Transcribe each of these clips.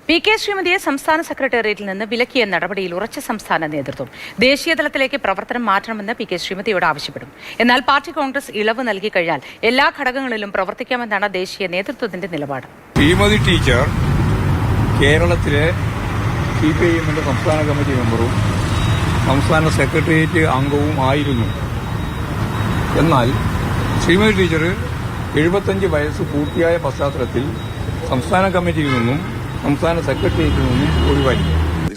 P K. ശ്രീമതിയെ സംസ്ഥാന സെക്രട്ടേറിയറ്റിൽ നിന്ന് വിലക്കിയ നടപടിയിൽ ഉറച്ച സംസ്ഥാന നേതൃത്വം ദേശീയ തലത്തിലേക്ക് പ്രവർത്തനം മാറ്റണമെന്ന് പി.കെ. ശ്രീമതിയോട് ആവശ്യപ്പെടും. എന്നാൽ പാർട്ടി കോൺഗ്രസ് ഇളവ് നൽകി കഴിഞ്ഞാൽ എല്ലാ ഘടകങ്ങളിലും പ്രവർത്തിക്കാമെന്നാണ് ദേശീയ നേതൃത്വത്തിന്റെ നിലപാട്. ശ്രീമതി ടീച്ചർ കേരളത്തിലെ CPIM സംസ്ഥാന കമ്മിറ്റി മെമ്പറും സംസ്ഥാന സെക്രട്ടേറിയറ്റ് അംഗവും ആയിരുന്നു. എന്നാൽ ശ്രീമതി ടീച്ചർ 75 വയസ്സ് പൂർത്തിയായ പശ്ചാത്തലത്തിൽ സംസ്ഥാന കമ്മിറ്റിയിൽ നിന്നും സംസ്ഥാന സെക്രട്ടേറിയറ്റിൽ നിന്നും ഒഴിവായി.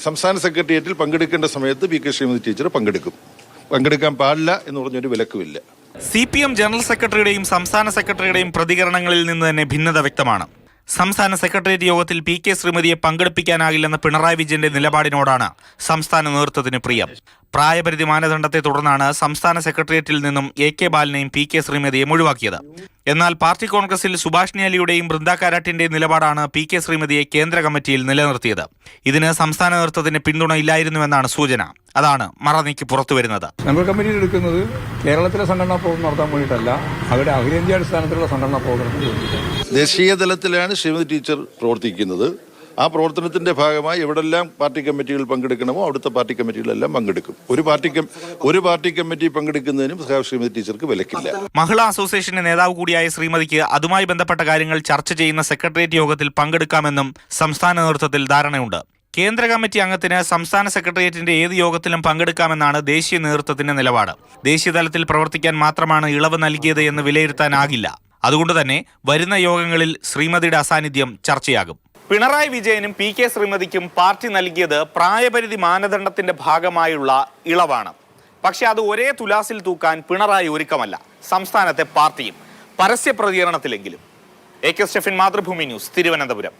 സംസ്ഥാന സെക്രട്ടേറിയറ്റിൽ പങ്കെടുക്കേണ്ട സമയത്ത് പി.കെ. ശ്രീമതി ടീച്ചർ പങ്കെടുക്കാൻ പാടില്ല എന്ന് പറഞ്ഞൊരു വിലക്കുമില്ല. CPM ജനറൽ സെക്രട്ടറിയുടെയും സംസ്ഥാന സെക്രട്ടറിയുടെയും പ്രതികരണങ്ങളിൽ നിന്ന് തന്നെ ഭിന്നത വ്യക്തമാണ്. സംസ്ഥാന സെക്രട്ടേറിയറ്റ് യോഗത്തിൽ പി.കെ. ശ്രീമതിയെ പങ്കെടുപ്പിക്കാനാകില്ലെന്ന പിണറായി വിജയന്റെ നിലപാടിനോടാണ് സംസ്ഥാന നേതൃത്വത്തിന് പ്രിയം. പ്രായപരിധി മാനദണ്ഡത്തെ തുടർന്നാണ് സംസ്ഥാന സെക്രട്ടേറിയറ്റിൽ നിന്നും A.K. ബാലനെയും പി.കെ. ശ്രീമതിയെയും ഒഴിവാക്കിയത്. എന്നാൽ പാർട്ടി കോൺഗ്രസിൽ സുഭാഷിണി അലിയുടെയും ബൃന്ദ കാരാട്ടിന്റെയും നിലപാടാണ് പി.കെ. ശ്രീമതിയെ കേന്ദ്ര കമ്മിറ്റിയിൽ നിലനിർത്തിയത്. ഇതിന് സംസ്ഥാന നേതൃത്വത്തിന് പിന്തുണയില്ലായിരുന്നുവെന്നാണ് സൂചന. അതാണ് മറനീക്കി പുറത്തുവരുന്നത്. സെൻട്രൽ കമ്മിറ്റിയിൽ എടുക്കുന്നത് കേരളത്തിലെ സംഘടനാ പ്രവർത്തനം നടത്താൻ വേണ്ടിയിട്ടല്ല, അവരുടെ അഖിലേന്ത്യാടിസ്ഥാനത്തിലുള്ള സംഘടനാ പ്രവർത്തനത്തിന് വേണ്ടിയിട്ടാണ്. ദേശീയ തലത്തിലാണ് ശ്രീമതി ടീച്ചർ പ്രവർത്തിക്കുന്നത്. ആ പ്രവർത്തനത്തിന്റെ ഭാഗമായി എവിടെല്ലാം പാർട്ടി കമ്മിറ്റികൾ പങ്കെടുക്കണമോ അവിടുത്തെ പാർട്ടി കമ്മിറ്റികളെല്ലാം പങ്കെടുക്കും. ഒരു പാർട്ടി കമ്മിറ്റി പങ്കെടുക്കുന്നതിനും ശ്രീമതി ടീച്ചർക്ക് വിലക്കില്ല. മഹിളാ അസോസിയേഷന്റെ നേതാവ് കൂടിയായ ശ്രീമതിക്ക് അതുമായി ബന്ധപ്പെട്ട കാര്യങ്ങൾ ചർച്ച ചെയ്യുന്ന സെക്രട്ടേറിയറ്റ് യോഗത്തിൽ പങ്കെടുക്കാമെന്നും സംസ്ഥാന നേതൃത്വത്തിൽ ധാരണയുണ്ട്. കേന്ദ്ര കമ്മിറ്റി അംഗത്തിന് സംസ്ഥാന സെക്രട്ടേറിയറ്റിന്റെ ഏത് യോഗത്തിലും പങ്കെടുക്കാമെന്നാണ് ദേശീയ നേതൃത്വത്തിന്റെ നിലപാട്. ദേശീയ തലത്തിൽ പ്രവർത്തിക്കാൻ മാത്രമാണ് ഇളവ് നൽകിയത് എന്ന് വിലയിരുത്താനാകില്ല. അതുകൊണ്ട് തന്നെ വരുന്ന യോഗങ്ങളിൽ ശ്രീമതിയുടെ അസാന്നിധ്യം ചർച്ചയാകും. പിണറായി വിജയനും പി.കെ. ശ്രീമതിക്കും പാർട്ടി നൽകിയത് പ്രായപരിധി മാനദണ്ഡത്തിന്റെ ഭാഗമായുള്ള ഇളവാണ്. പക്ഷെ അത് ഒരേ തുലാസിൽ തൂക്കാൻ പിണറായി ഒരുക്കമല്ല. സംസ്ഥാനത്തെ പാർട്ടിയും പരസ്യ പ്രതികരണത്തിലെങ്കിലും. A.K. സ്റ്റെഫിൻ, മാതൃഭൂമി ന്യൂസ്, തിരുവനന്തപുരം.